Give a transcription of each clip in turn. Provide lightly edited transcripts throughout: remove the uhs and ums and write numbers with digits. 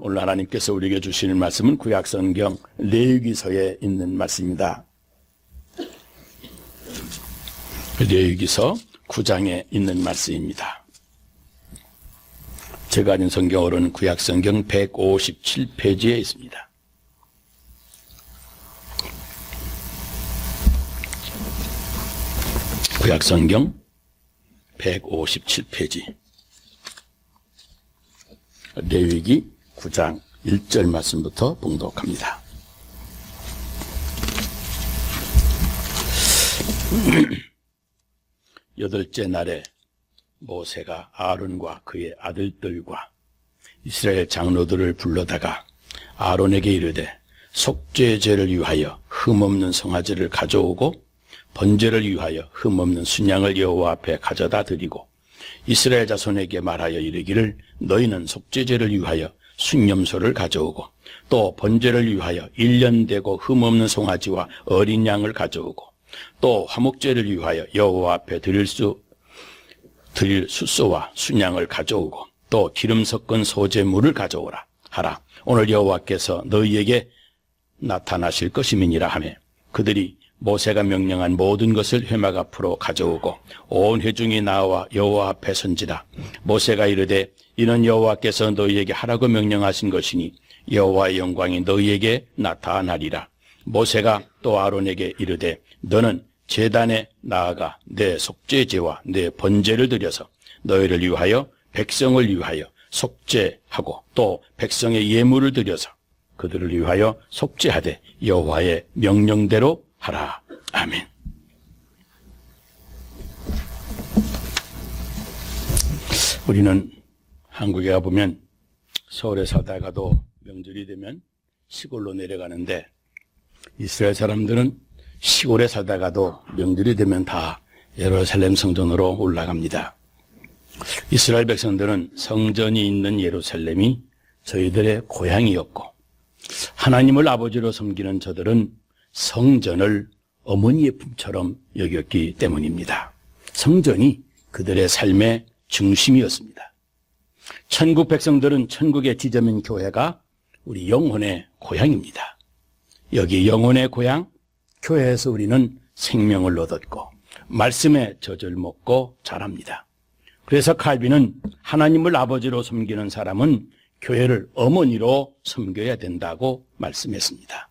오늘 하나님께서 우리에게 주시는 말씀은 구약성경 레위기서에 있는 말씀입니다. 레위기서 9장에 있는 말씀입니다. 제가 가진 성경으로는 구약성경 157페이지에 있습니다. 구약성경 157페이지 레위기 9장 1절 말씀부터 봉독합니다. 여덟째 날에 모세가 아론과 그의 아들들과 이스라엘 장로들을 불러다가 아론에게 이르되 속죄의 죄를 위하여 흠없는 송아지를 가져오고 번제를 위하여 흠없는 순양을 여호와 앞에 가져다 드리고 이스라엘 자손에게 말하여 이르기를 너희는 속죄제를 위하여 순염소를 가져오고 또 번제를 위하여 1년 되고 흠없는 송아지와 어린 양을 가져오고 또 화목제를 위하여 여호와 앞에 드릴 숫소와 순양을 가져오고 또 기름 섞은 소제물을 가져오라 하라. 오늘 여호와께서 너희에게 나타나실 것임이니라 하며 그들이 모세가 명령한 모든 것을 회막 앞으로 가져오고 온 회중이 나와 여호와 앞에 선지라. 모세가 이르되 이는 여호와께서 너희에게 하라고 명령하신 것이니 여호와의 영광이 너희에게 나타나리라. 모세가 또 아론에게 이르되 너는 제단에 나아가 내 속죄제와 내 번제를 드려서 너희를 위하여 백성을 위하여 속죄하고 또 백성의 예물을 드려서 그들을 위하여 속죄하되 여호와의 명령대로 하라. 아멘. 우리는 한국에 가보면 서울에 살다가도 명절이 되면 시골로 내려가는데 이스라엘 사람들은 시골에 살다가도 명절이 되면 다 예루살렘 성전으로 올라갑니다. 이스라엘 백성들은 성전이 있는 예루살렘이 저희들의 고향이었고 하나님을 아버지로 섬기는 저들은 성전을 어머니의 품처럼 여겼기 때문입니다. 성전이 그들의 삶의 중심이었습니다. 천국 백성들은 천국의 지점인 교회가 우리 영혼의 고향입니다. 여기 영혼의 고향, 교회에서 우리는 생명을 얻었고 말씀의 젖을 먹고 자랍니다. 그래서 칼빈은 하나님을 아버지로 섬기는 사람은 교회를 어머니로 섬겨야 된다고 말씀했습니다.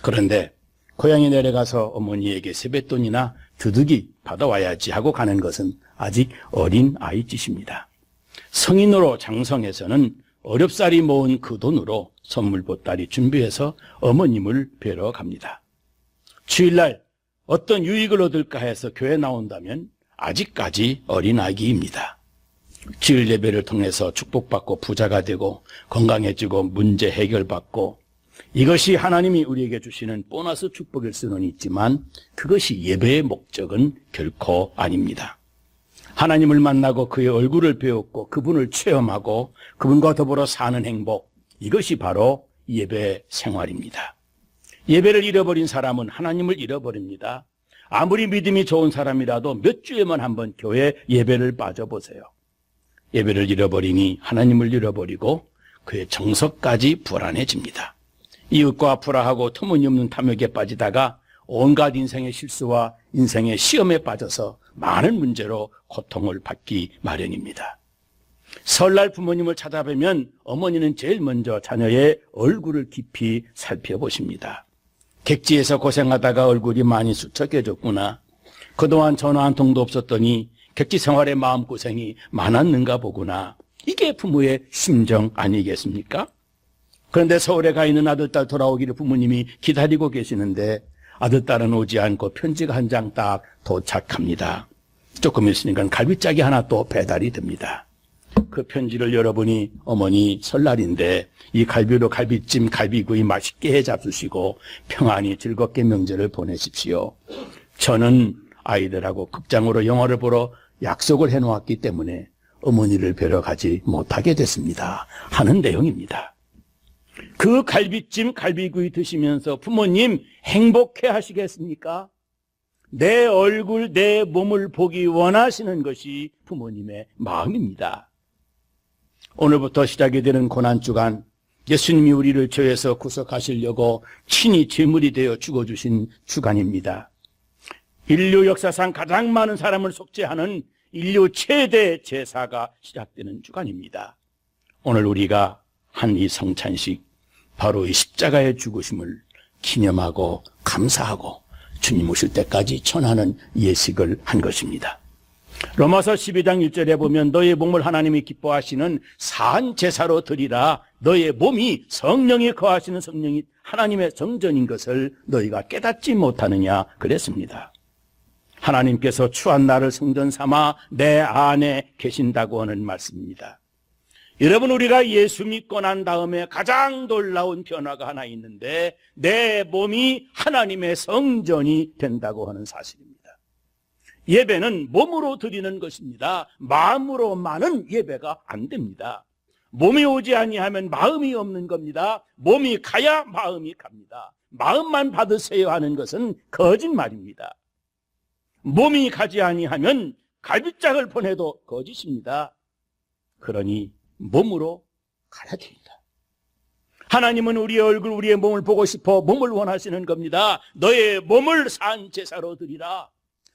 그런데 고향에 내려가서 어머니에게 세뱃돈이나 두둑이 받아와야지 하고 가는 것은 아직 어린 아이 짓입니다. 성인으로 장성해서는 어렵사리 모은 그 돈으로 선물 보따리 준비해서 어머님을 뵈러 갑니다. 주일날 어떤 유익을 얻을까 해서 교회 나온다면 아직까지 어린아기입니다. 주일 예배를 통해서 축복받고 부자가 되고 건강해지고 문제 해결받고 이것이 하나님이 우리에게 주시는 보너스 축복일 수는 있지만 그것이 예배의 목적은 결코 아닙니다. 하나님을 만나고 그의 얼굴을 배웠고 그분을 체험하고 그분과 더불어 사는 행복, 이것이 바로 예배 생활입니다. 예배를 잃어버린 사람은 하나님을 잃어버립니다. 아무리 믿음이 좋은 사람이라도 몇 주에만 한번 교회 예배를 빠져보세요. 예배를 잃어버리니 하나님을 잃어버리고 그의 정서까지 불안해집니다. 이웃과 불화하고 터무니없는 탐욕에 빠지다가 온갖 인생의 실수와 인생의 시험에 빠져서 많은 문제로 고통을 받기 마련입니다. 설날 부모님을 찾아뵈면 어머니는 제일 먼저 자녀의 얼굴을 깊이 살펴보십니다. 객지에서 고생하다가 얼굴이 많이 수척해졌구나. 그동안 전화 한 통도 없었더니 객지 생활에 마음고생이 많았는가 보구나. 이게 부모의 심정 아니겠습니까? 그런데 서울에 가 있는 아들딸 돌아오기를 부모님이 기다리고 계시는데 아들딸은 오지 않고 편지가 한 장 딱 도착합니다. 조금 있으니까 갈비짜기 하나 또 배달이 됩니다. 그 편지를 열어보니 어머니 설날인데 이 갈비로 갈비찜 갈비구이 맛있게 해 잡수시고 평안히 즐겁게 명절을 보내십시오. 저는 아이들하고 극장으로 영화를 보러 약속을 해놓았기 때문에 어머니를 뵈러 가지 못하게 됐습니다 하는 내용입니다. 그 갈비찜 갈비구이 드시면서 부모님 행복해 하시겠습니까? 내 얼굴 내 몸을 보기 원하시는 것이 부모님의 마음입니다. 오늘부터 시작이 되는 고난주간 예수님이 우리를 죄에서 구속하시려고 친히 제물이 되어 죽어주신 주간입니다. 인류 역사상 가장 많은 사람을 속죄하는 인류 최대 제사가 시작되는 주간입니다. 오늘 우리가 한 이 성찬식, 바로 이 십자가의 죽으심을 기념하고 감사하고 주님 오실 때까지 전하는 예식을 한 것입니다. 로마서 12장 1절에 보면 너의 몸을 하나님이 기뻐하시는 사한 제사로 드리라. 너의 몸이 성령이 거하시는 성령이 하나님의 성전인 것을 너희가 깨닫지 못하느냐 그랬습니다. 하나님께서 추한 나를 성전 삼아 내 안에 계신다고 하는 말씀입니다. 여러분, 우리가 예수 믿고 난 다음에 가장 놀라운 변화가 하나 있는데 내 몸이 하나님의 성전이 된다고 하는 사실입니다. 예배는 몸으로 드리는 것입니다. 마음으로만은 예배가 안 됩니다. 몸이 오지 아니하면 마음이 없는 겁니다. 몸이 가야 마음이 갑니다. 마음만 받으세요 하는 것은 거짓말입니다. 몸이 가지 아니하면 갈빗장을 보내도 거짓입니다. 그러니 몸으로 가야 됩니다. 하나님은 우리의 얼굴, 우리의 몸을 보고 싶어 몸을 원하시는 겁니다. 너의 몸을 산 제사로 드리라.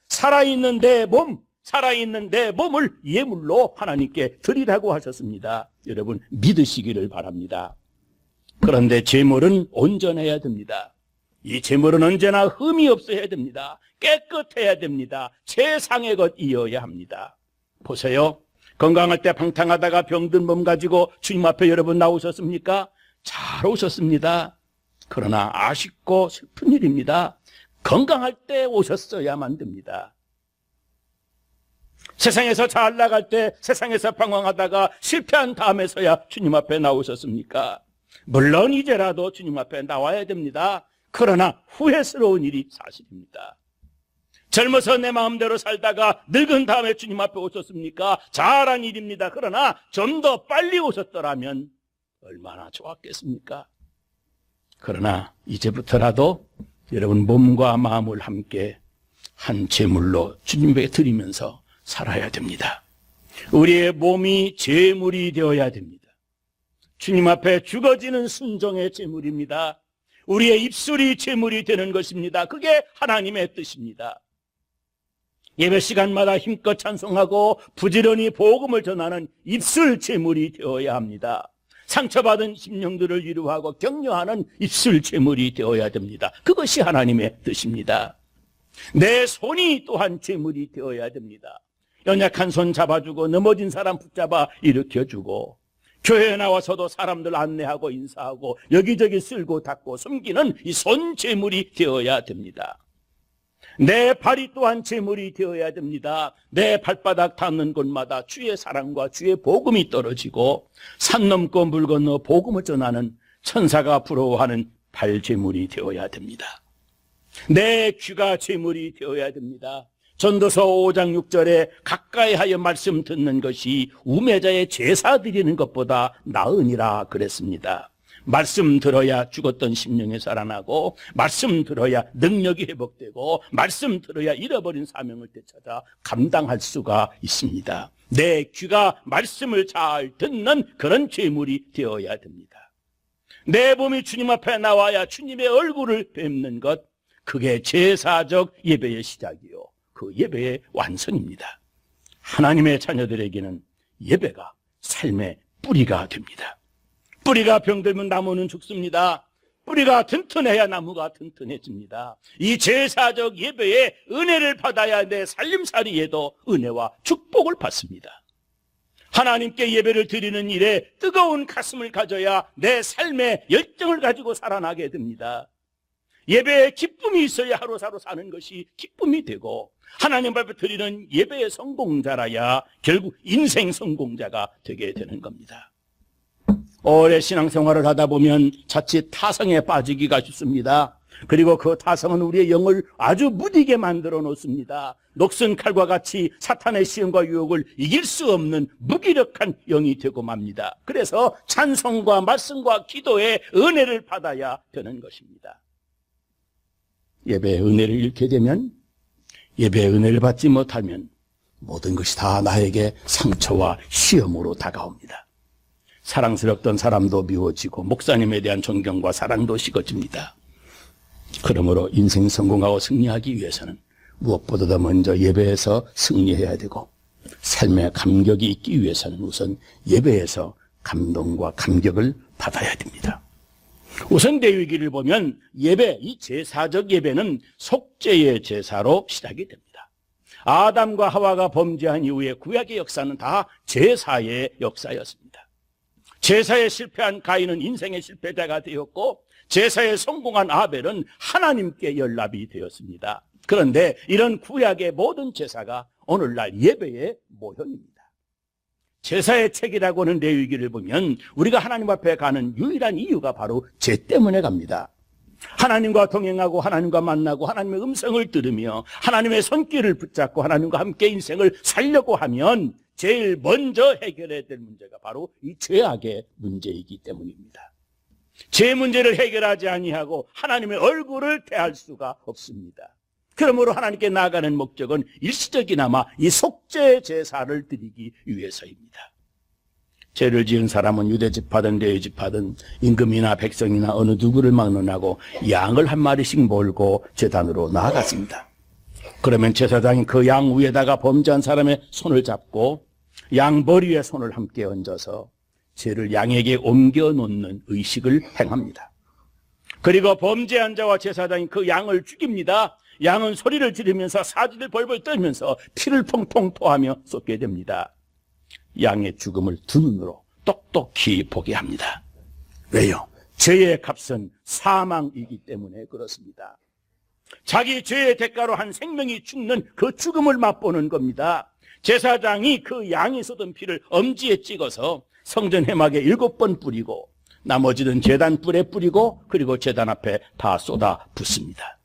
살아있는 내 몸, 살아있는 내 몸을 예물로 하나님께 드리라고 하셨습니다. 여러분, 믿으시기를 바랍니다. 그런데 제물은 온전해야 됩니다. 이 제물은 언제나 흠이 없어야 됩니다. 깨끗해야 됩니다. 최상의 것이어야 합니다. 보세요. 건강할 때 방탕하다가 병든 몸 가지고 주님 앞에 여러분 나오셨습니까? 잘 오셨습니다. 그러나 아쉽고 슬픈 일입니다. 건강할 때 오셨어야만 됩니다. 세상에서 잘 나갈 때, 세상에서 방황하다가 실패한 다음에서야 주님 앞에 나오셨습니까? 물론 이제라도 주님 앞에 나와야 됩니다. 그러나 후회스러운 일이 사실입니다. 젊어서 내 마음대로 살다가 늙은 다음에 주님 앞에 오셨습니까? 잘한 일입니다. 그러나 좀 더 빨리 오셨더라면 얼마나 좋았겠습니까? 그러나 이제부터라도 여러분 몸과 마음을 함께 한 제물로 주님에게 드리면서 살아야 됩니다. 우리의 몸이 제물이 되어야 됩니다. 주님 앞에 죽어지는 순종의 제물입니다. 우리의 입술이 제물이 되는 것입니다. 그게 하나님의 뜻입니다. 예배 시간마다 힘껏 찬송하고 부지런히 복음을 전하는 입술 제물이 되어야 합니다. 상처받은 심령들을 위로하고 격려하는 입술 제물이 되어야 됩니다. 그것이 하나님의 뜻입니다. 내 손이 또한 제물이 되어야 됩니다. 연약한 손 잡아주고 넘어진 사람 붙잡아 일으켜주고 교회에 나와서도 사람들 안내하고 인사하고 여기저기 쓸고 닦고 숨기는 이 손 제물이 되어야 됩니다. 내 발이 또한 제물이 되어야 됩니다. 내 발바닥 닿는 곳마다 주의 사랑과 주의 복음이 떨어지고 산 넘고 물 건너 복음을 전하는 천사가 부러워하는 발 제물이 되어야 됩니다. 내 귀가 제물이 되어야 됩니다. 전도서 5장 6절에 가까이 하여 말씀 듣는 것이 우매자의 제사 드리는 것보다 나으니라 그랬습니다. 말씀 들어야 죽었던 심령이 살아나고 말씀 들어야 능력이 회복되고 말씀 들어야 잃어버린 사명을 되찾아 감당할 수가 있습니다. 내 귀가 말씀을 잘 듣는 그런 제물이 되어야 됩니다. 내 몸이 주님 앞에 나와야 주님의 얼굴을 뵙는 것, 그게 제사적 예배의 시작이요, 그 예배의 완성입니다. 하나님의 자녀들에게는 예배가 삶의 뿌리가 됩니다. 뿌리가 병들면 나무는 죽습니다. 뿌리가 튼튼해야 나무가 튼튼해집니다. 이 제사적 예배의 은혜를 받아야 내 살림살이에도 은혜와 축복을 받습니다. 하나님께 예배를 드리는 일에 뜨거운 가슴을 가져야 내 삶의 열정을 가지고 살아나게 됩니다. 예배에 기쁨이 있어야 하루하루 사는 것이 기쁨이 되고 하나님 앞에 드리는 예배의 성공자라야 결국 인생 성공자가 되게 되는 겁니다. 오래 신앙생활을 하다 보면 자칫 타성에 빠지기가 쉽습니다. 그리고 그 타성은 우리의 영을 아주 무디게 만들어 놓습니다. 녹슨 칼과 같이 사탄의 시험과 유혹을 이길 수 없는 무기력한 영이 되고 맙니다. 그래서 찬송과 말씀과 기도의 은혜를 받아야 되는 것입니다. 예배의 은혜를 잃게 되면, 예배의 은혜를 받지 못하면 모든 것이 다 나에게 상처와 시험으로 다가옵니다. 사랑스럽던 사람도 미워지고 목사님에 대한 존경과 사랑도 식어집니다. 그러므로 인생 성공하고 승리하기 위해서는 무엇보다도 먼저 예배에서 승리해야 되고, 삶의 감격이 있기 위해서는 우선 예배에서 감동과 감격을 받아야 됩니다. 우선 레위기를 보면 예배, 이 제사적 예배는 속죄의 제사로 시작이 됩니다. 아담과 하와가 범죄한 이후에 구약의 역사는 다 제사의 역사였습니다. 제사에 실패한 가인은 인생의 실패자가 되었고, 제사에 성공한 아벨은 하나님께 연락이 되었습니다. 그런데 이런 구약의 모든 제사가 오늘날 예배의 모형입니다. 제사의 책이라고 하는 레위기를 보면 우리가 하나님 앞에 가는 유일한 이유가 바로 죄 때문에 갑니다. 하나님과 동행하고 하나님과 만나고 하나님의 음성을 들으며 하나님의 손길을 붙잡고 하나님과 함께 인생을 살려고 하면 제일 먼저 해결해야 될 문제가 바로 이 죄악의 문제이기 때문입니다. 죄 문제를 해결하지 아니하고 하나님의 얼굴을 대할 수가 없습니다. 그러므로 하나님께 나아가는 목적은 일시적이나마 이 속죄 제사를 드리기 위해서입니다. 죄를 지은 사람은 유대지파든 레위지파든 임금이나 백성이나 어느 누구를 막론하고 양을 한 마리씩 몰고 제단으로 나아갔습니다. 그러면 제사장이 그 양 위에다가 범죄한 사람의 손을 잡고 양 머리에 손을 함께 얹어서 죄를 양에게 옮겨놓는 의식을 행합니다. 그리고 범죄한 자와 제사장이 그 양을 죽입니다. 양은 소리를 지르면서 사지를 벌벌 떨면서 피를 퐁퐁 토하며 쏟게 됩니다. 양의 죽음을 두 눈으로 똑똑히 보게 합니다. 왜요? 죄의 값은 사망이기 때문에 그렇습니다. 자기 죄의 대가로 한 생명이 죽는 그 죽음을 맛보는 겁니다. 제사장이 그 양이 쏟은 피를 엄지에 찍어서 성전 회막에 7번 뿌리고 나머지는 제단 뿔에 뿌리고 그리고 제단 앞에 다 쏟아 붓습니다.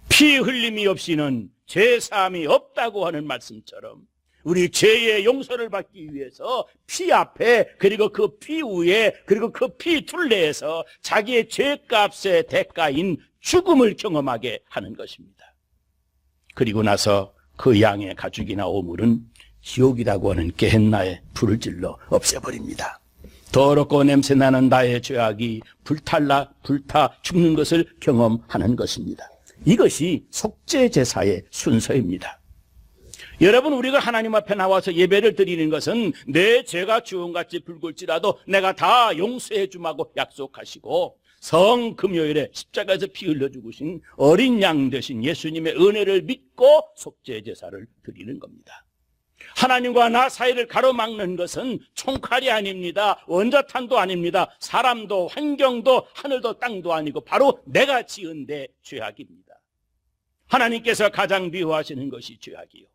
피 흘림이 없이는 죄 사함이 없다고 하는 말씀처럼 우리 죄의 용서를 받기 위해서 피 앞에 그리고 그 피 위에 그리고 그 피 둘레에서 자기의 죄값의 대가인 죽음을 경험하게 하는 것입니다. 그리고 나서 그 양의 가죽이나 오물은 지옥이라고 하는 게헨나에 불을 질러 없애버립니다. 더럽고 냄새나는 나의 죄악이 불타 죽는 것을 경험하는 것입니다. 이것이 속죄 제사의 순서입니다. 여러분, 우리가 하나님 앞에 나와서 예배를 드리는 것은 내 죄가 주홍같이 붉을지라도 내가 다 용서해 주마고 약속하시고 성금요일에 십자가에서 피 흘려 죽으신 어린 양 되신 예수님의 은혜를 믿고 속죄 제사를 드리는 겁니다. 하나님과 나 사이를 가로막는 것은 총칼이 아닙니다. 원자탄도 아닙니다. 사람도 환경도 하늘도 땅도 아니고 바로 내가 지은 데 죄악입니다. 하나님께서 가장 미워하시는 것이 죄악이요.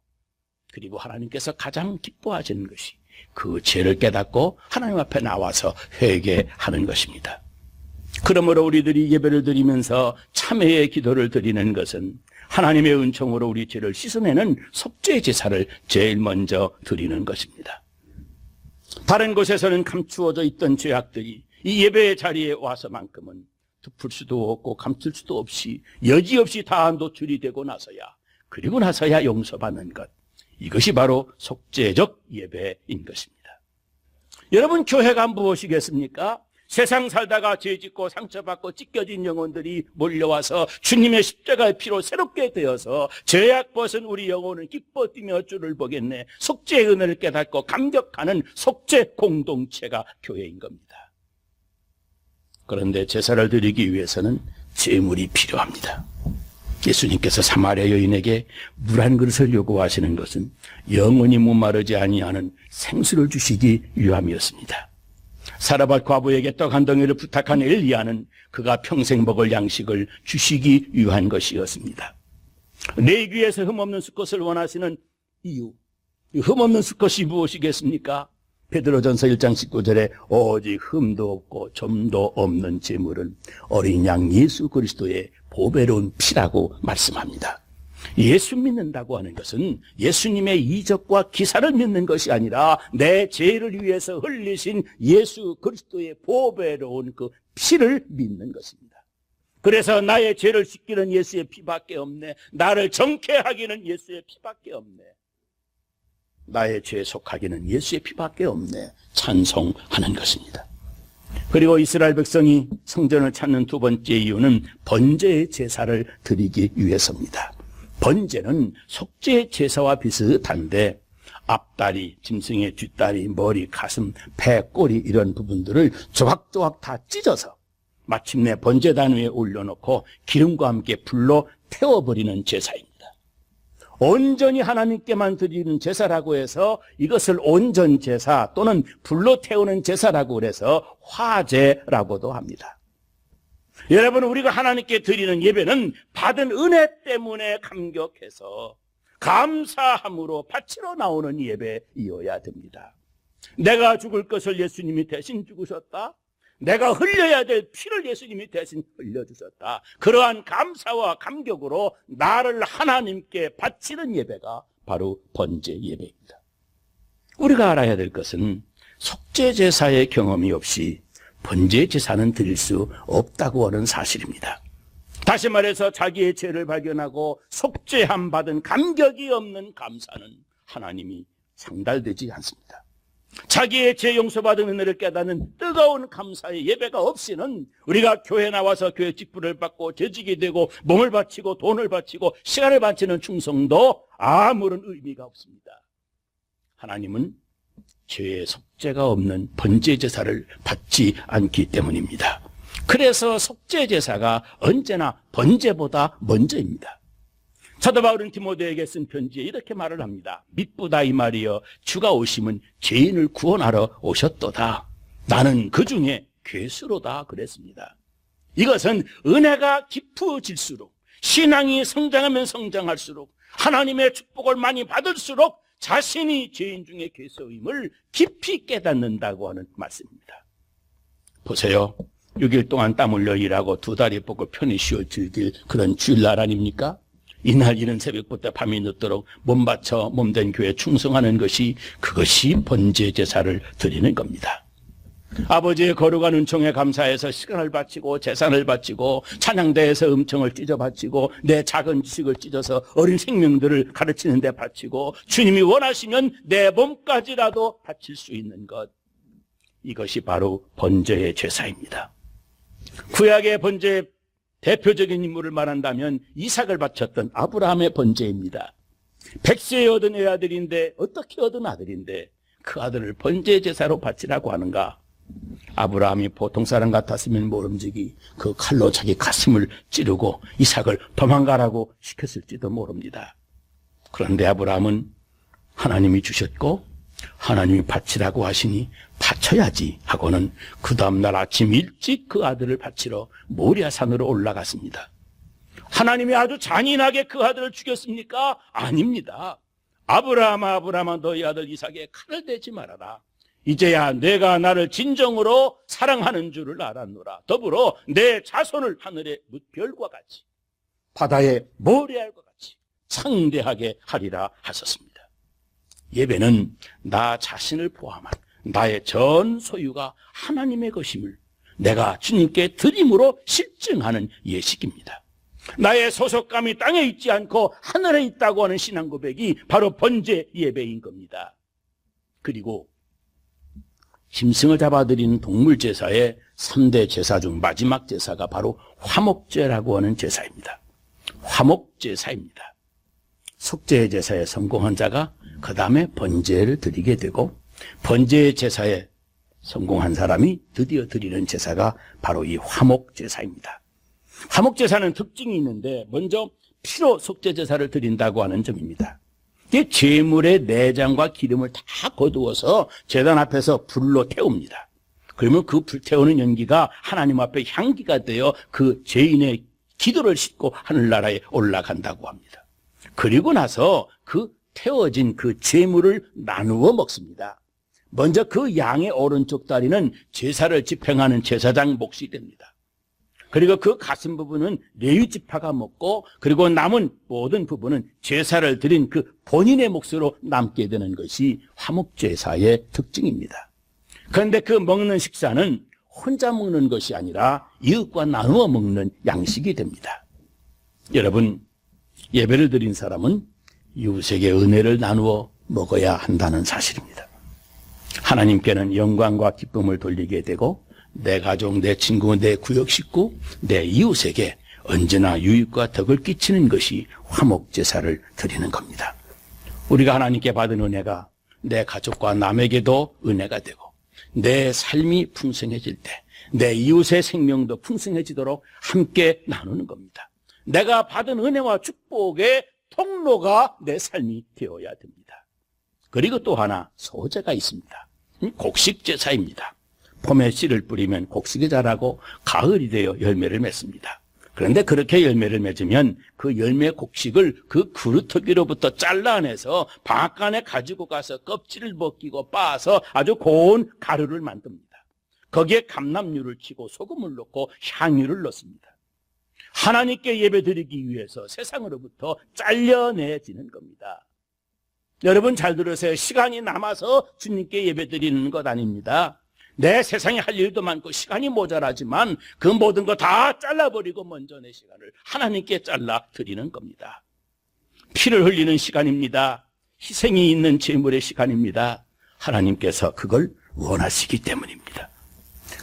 그리고 하나님께서 가장 기뻐하시는 것이 그 죄를 깨닫고 하나님 앞에 나와서 회개하는 것입니다. 그러므로 우리들이 예배를 드리면서 참회의 기도를 드리는 것은 하나님의 은총으로 우리 죄를 씻어내는 속죄 제사를 제일 먼저 드리는 것입니다. 다른 곳에서는 감추어져 있던 죄악들이 이 예배의 자리에 와서만큼은 덮을 수도 없고 감출 수도 없이 여지없이 다 노출이 되고 나서야, 그리고 나서야 용서받는 것, 이것이 바로 속죄적 예배인 것입니다. 여러분, 교회가 무엇이겠습니까? 세상 살다가 죄짓고 상처받고 찢겨진 영혼들이 몰려와서 주님의 십자가의 피로 새롭게 되어서 죄악 벗은 우리 영혼은 기뻐 뛰며 주를 보겠네, 속죄의 은혜를 깨닫고 감격하는 속죄 공동체가 교회인 겁니다. 그런데 제사를 드리기 위해서는 제물이 필요합니다. 예수님께서 사마리아 여인에게 물 한 그릇을 요구하시는 것은 영원히 목마르지 아니하는 생수를 주시기 위함이었습니다. 사라밧 과부에게 떡 한 덩이를 부탁한 엘리야는 그가 평생 먹을 양식을 주시기 위한 것이었습니다. 레위기에서 흠없는 수컷을 원하시는 이유, 흠없는 수컷이 무엇이겠습니까? 베드로전서 1장 19절에 오직 흠도 없고 점도 없는 제물은 어린 양 예수 그리스도의 보배로운 피라고 말씀합니다. 예수 믿는다고 하는 것은 예수님의 이적과 기사를 믿는 것이 아니라 내 죄를 위해서 흘리신 예수 그리스도의 보배로운 그 피를 믿는 것입니다. 그래서 나의 죄를 씻기는 예수의 피밖에 없네, 나를 정케 하기는 예수의 피밖에 없네. 나의 죄에 속하기는 예수의 피밖에 없네 찬송하는 것입니다. 그리고 이스라엘 백성이 성전을 찾는 두 번째 이유는 번제의 제사를 드리기 위해서입니다. 번제는 속죄의 제사와 비슷한데 앞다리, 짐승의 뒷다리, 머리, 가슴, 배, 꼬리 이런 부분들을 조각조각 다 찢어서 마침내 번제단 위에 올려놓고 기름과 함께 불로 태워버리는 제사입니다. 온전히 하나님께만 드리는 제사라고 해서 이것을 온전 제사 또는 불로 태우는 제사라고 해서 화제라고도 합니다. 여러분, 우리가 하나님께 드리는 예배는 받은 은혜 때문에 감격해서 감사함으로 바치러 나오는 예배이어야 됩니다. 내가 죽을 것을 예수님이 대신 죽으셨다. 내가 흘려야 될 피를 예수님이 대신 흘려주셨다. 그러한 감사와 감격으로 나를 하나님께 바치는 예배가 바로 번제 예배입니다. 우리가 알아야 될 것은 속죄제사의 경험이 없이 번제제사는 드릴 수 없다고 하는 사실입니다. 다시 말해서 자기의 죄를 발견하고 속죄함 받은 감격이 없는 감사는 하나님이 상달되지 않습니다. 자기의 죄 용서받은 은혜를 깨닫는 뜨거운 감사의 예배가 없이는 우리가 교회 나와서 교회 직분을 받고 재직이 되고 몸을 바치고 돈을 바치고 시간을 바치는 충성도 아무런 의미가 없습니다. 하나님은 죄의 속죄가 없는 번제제사를 받지 않기 때문입니다. 그래서 속죄제사가 언제나 번제보다 먼저입니다. 사도 바울은 디모데에게 쓴 편지에 이렇게 말을 합니다. 미쁘다 이 말이여 주가 오심은 죄인을 구원하러 오셨도다. 나는 그 중에 괴수로다 그랬습니다. 이것은 은혜가 깊어질수록 신앙이 성장하면 성장할수록 하나님의 축복을 많이 받을수록 자신이 죄인 중에 괴수임을 깊이 깨닫는다고 하는 말씀입니다. 보세요. 6일 동안 땀 흘려 일하고 두 다리 뻗고 편히 쉬어 즐길 그런 주일날 아닙니까? 이날 이른 새벽부터 밤이 늦도록 몸 바쳐 몸된 교회에 충성하는 것이 그것이 번제 제사를 드리는 겁니다. 아버지의 거룩한 은총에 감사해서 시간을 바치고 재산을 바치고 찬양대에서 음청을 찢어 바치고 내 작은 지식을 찢어서 어린 생명들을 가르치는 데 바치고 주님이 원하시면 내 몸까지라도 바칠 수 있는 것, 이것이 바로 번제의 제사입니다. 구약의 번제의 대표적인 인물을 말한다면 이삭을 바쳤던 아브라함의 번제입니다. 100세에 얻은 아들인데 어떻게 얻은 아들인데 그 아들을 번제 제사로 바치라고 하는가? 아브라함이 보통 사람 같았으면 모름지기 그 칼로 자기 가슴을 찌르고 이삭을 도망가라고 시켰을지도 모릅니다. 그런데 아브라함은 하나님이 주셨고 하나님이 바치라고 하시니 바쳐야지 하고는 그 다음날 아침 일찍 그 아들을 바치러 모리아산으로 올라갔습니다. 하나님이 아주 잔인하게 그 아들을 죽였습니까? 아닙니다. 아브라함아 너희 아들 이삭에 칼을 대지 말아라. 이제야 내가 나를 진정으로 사랑하는 줄을 알았노라. 더불어 내 자손을 하늘의 뭇별과 같이 바다의 모래알과 같이 창대하게 하리라 하셨습니다. 예배는 나 자신을 포함한 나의 전 소유가 하나님의 것임을 내가 주님께 드림으로 실증하는 예식입니다. 나의 소속감이 땅에 있지 않고 하늘에 있다고 하는 신앙 고백이 바로 번제 예배인 겁니다. 그리고 짐승을 잡아드리는 동물 제사의 3대 제사 중 마지막 제사가 바로 화목제라고 하는 제사입니다. 화목제사입니다. 속죄의 제사에 성공한 자가 그 다음에 번제를 드리게 되고 번제의 제사에 성공한 사람이 드디어 드리는 제사가 바로 이 화목제사입니다. 화목제사는 특징이 있는데 먼저 피로 속죄제사를 드린다고 하는 점입니다. 이 제물의 내장과 기름을 다 거두어서 제단 앞에서 불로 태웁니다. 그러면 그 불태우는 연기가 하나님 앞에 향기가 되어 그 죄인의 기도를 싣고 하늘나라에 올라간다고 합니다. 그리고 나서 그 태워진 그 제물을 나누어 먹습니다. 먼저 그 양의 오른쪽 다리는 제사를 집행하는 제사장 몫이 됩니다. 그리고 그 가슴 부분은 레위 지파가 먹고 그리고 남은 모든 부분은 제사를 드린 그 본인의 몫으로 남게 되는 것이 화목제사의 특징입니다. 그런데 그 먹는 식사는 혼자 먹는 것이 아니라 이웃과 나누어 먹는 양식이 됩니다. 여러분, 예배를 드린 사람은 이웃에게 은혜를 나누어 먹어야 한다는 사실입니다. 하나님께는 영광과 기쁨을 돌리게 되고 내 가족, 내 친구, 내 구역 식구, 내 이웃에게 언제나 유익과 덕을 끼치는 것이 화목제사를 드리는 겁니다. 우리가 하나님께 받은 은혜가 내 가족과 남에게도 은혜가 되고 내 삶이 풍성해질 때 내 이웃의 생명도 풍성해지도록 함께 나누는 겁니다. 내가 받은 은혜와 축복의 통로가 내 삶이 되어야 됩니다. 그리고 또 하나 소제가 있습니다. 곡식제사입니다. 봄에 씨를 뿌리면 곡식이 자라고 가을이 되어 열매를 맺습니다. 그런데 그렇게 열매를 맺으면 그 열매 곡식을 그 그루터기로부터 잘라내서 방앗간에 가지고 가서 껍질을 벗기고 빻아서 아주 고운 가루를 만듭니다. 거기에 감람류를 치고 소금을 넣고 향유를 넣습니다. 하나님께 예배드리기 위해서 세상으로부터 잘려내지는 겁니다. 여러분 잘 들으세요. 시간이 남아서 주님께 예배드리는 것 아닙니다. 내 세상에 할 일도 많고 시간이 모자라지만 그 모든 거 다 잘라버리고 먼저 내 시간을 하나님께 잘라 드리는 겁니다. 피를 흘리는 시간입니다. 희생이 있는 제물의 시간입니다. 하나님께서 그걸 원하시기 때문입니다.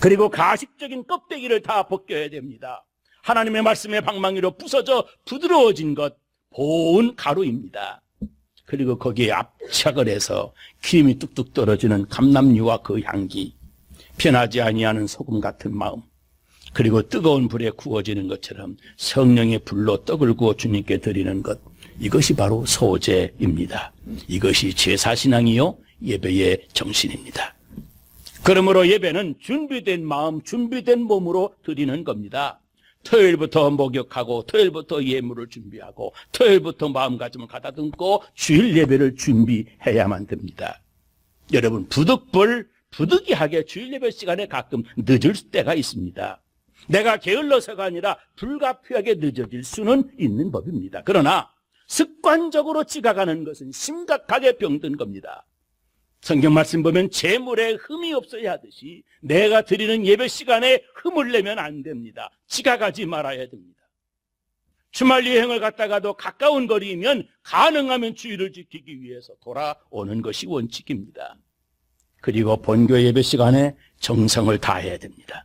그리고 가식적인 껍데기를 다 벗겨야 됩니다. 하나님의 말씀의 방망이로 부서져 부드러워진 것, 고운 가루입니다. 그리고 거기에 압착을 해서 기름이 뚝뚝 떨어지는 감람류와 그 향기, 변하지 아니하는 소금 같은 마음, 그리고 뜨거운 불에 구워지는 것처럼 성령의 불로 떡을 구워 주님께 드리는 것, 이것이 바로 소제입니다. 이것이 제사신앙이요 예배의 정신입니다. 그러므로 예배는 준비된 마음, 준비된 몸으로 드리는 겁니다. 토요일부터 목욕하고 토요일부터 예물을 준비하고 토요일부터 마음가짐을 가다듬고 주일 예배를 준비해야만 됩니다. 여러분 부득이하게 주일 예배 시간에 가끔 늦을 때가 있습니다. 내가 게을러서가 아니라 불가피하게 늦어질 수는 있는 법입니다. 그러나 습관적으로 지각하는 것은 심각하게 병든 겁니다. 성경 말씀 보면 재물에 흠이 없어야 하듯이 내가 드리는 예배 시간에 흠을 내면 안 됩니다. 지각하지 말아야 됩니다. 주말 여행을 갔다가도 가까운 거리이면 가능하면 주의를 지키기 위해서 돌아오는 것이 원칙입니다. 그리고 본교 예배 시간에 정성을 다해야 됩니다.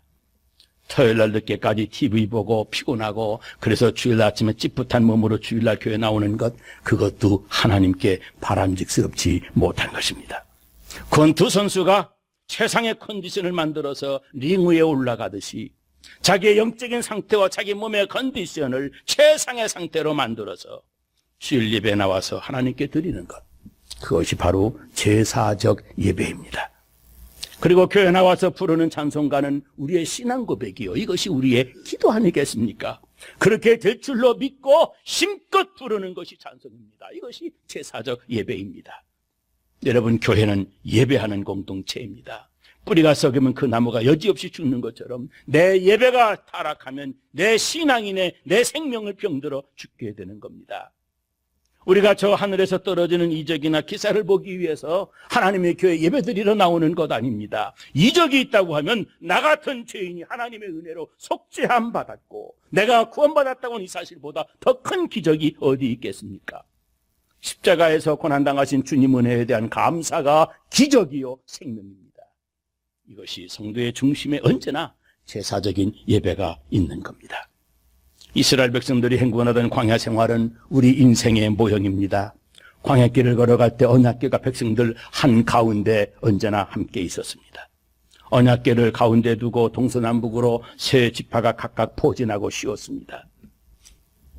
토요일날 늦게까지 TV 보고 피곤하고 그래서 주일 아침에 찌뿌한 몸으로 주일날 교회 나오는 것, 그것도 하나님께 바람직스럽지 못한 것입니다. 권투 선수가 최상의 컨디션을 만들어서 링 위에 올라가듯이 자기의 영적인 상태와 자기 몸의 컨디션을 최상의 상태로 만들어서 주일 예배에 나와서 하나님께 드리는 것, 그것이 바로 제사적 예배입니다. 그리고 교회 나와서 부르는 찬송가는 우리의 신앙 고백이요, 이것이 우리의 기도 아니겠습니까? 그렇게 될 줄로 믿고 힘껏 부르는 것이 찬송입니다. 이것이 제사적 예배입니다. 여러분, 교회는 예배하는 공동체입니다. 뿌리가 썩으면 그 나무가 여지없이 죽는 것처럼 내 예배가 타락하면 내 신앙인의 내 생명을 병들어 죽게 되는 겁니다. 우리가 저 하늘에서 떨어지는 이적이나 기사를 보기 위해서 하나님의 교회 예배드리러 나오는 것 아닙니다. 이적이 있다고 하면 나 같은 죄인이 하나님의 은혜로 속죄함 받았고 내가 구원받았다고 하는 이 사실보다 더 큰 기적이 어디 있겠습니까? 십자가에서 고난당하신 주님 은혜에 대한 감사가 기적이요 생명입니다. 이것이 성도의 중심에 언제나 제사적인 예배가 있는 겁니다. 이스라엘 백성들이 행군하던 광야 생활은 우리 인생의 모형입니다. 광야길을 걸어갈 때 언약궤가 백성들 한가운데 언제나 함께 있었습니다. 언약궤를 가운데 두고 동서남북으로 세 지파가 각각 포진하고 쉬었습니다.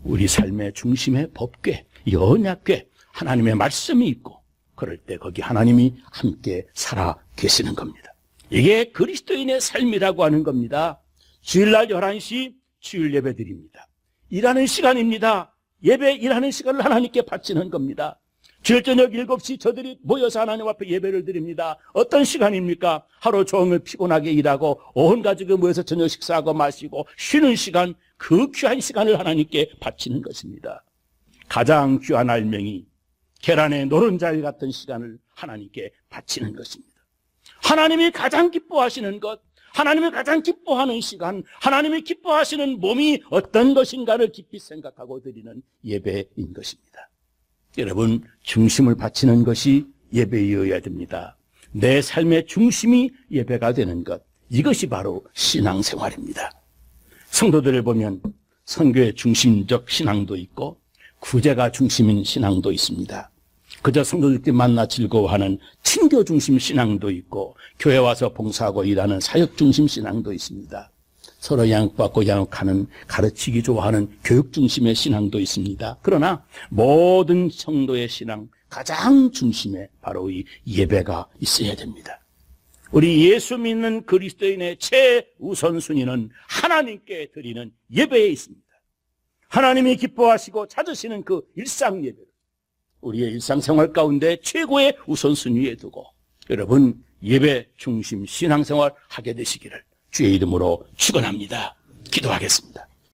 우리 삶의 중심에 법궤, 이 언약궤, 하나님의 말씀이 있고 그럴 때 거기 하나님이 함께 살아 계시는 겁니다. 이게 그리스도인의 삶이라고 하는 겁니다. 주일날 11시 주일 예배 드립니다. 일하는 시간입니다. 예배 일하는 시간을 하나님께 바치는 겁니다. 주일 저녁 7시 저들이 모여서 하나님 앞에 예배를 드립니다. 어떤 시간입니까? 하루 종일 피곤하게 일하고 온 가족이 모여서 저녁 식사하고 마시고 쉬는 시간, 그 귀한 시간을 하나님께 바치는 것입니다. 가장 귀한 알맹이, 계란의 노른자리 같은 시간을 하나님께 바치는 것입니다. 하나님이 가장 기뻐하시는 것, 하나님이 가장 기뻐하는 시간, 하나님이 기뻐하시는 몸이 어떤 것인가를 깊이 생각하고 드리는 예배인 것입니다. 여러분, 중심을 바치는 것이 예배이어야 됩니다. 내 삶의 중심이 예배가 되는 것, 이것이 바로 신앙생활입니다. 성도들을 보면 선교의 중심적 신앙도 있고 구제가 중심인 신앙도 있습니다. 그저 성도들끼리 만나 즐거워하는 친교 중심 신앙도 있고 교회 와서 봉사하고 일하는 사역 중심 신앙도 있습니다. 서로 양육받고 양육하는, 가르치기 좋아하는 교육 중심의 신앙도 있습니다. 그러나 모든 성도의 신앙 가장 중심에 바로 이 예배가 있어야 됩니다. 우리 예수 믿는 그리스도인의 최우선순위는 하나님께 드리는 예배에 있습니다. 하나님이 기뻐하시고 찾으시는 그 일상 예배를 우리의 일상생활 가운데 최고의 우선순위에 두고 여러분 예배 중심 신앙생활 하게 되시기를 주의 이름으로 축원합니다. 기도하겠습니다.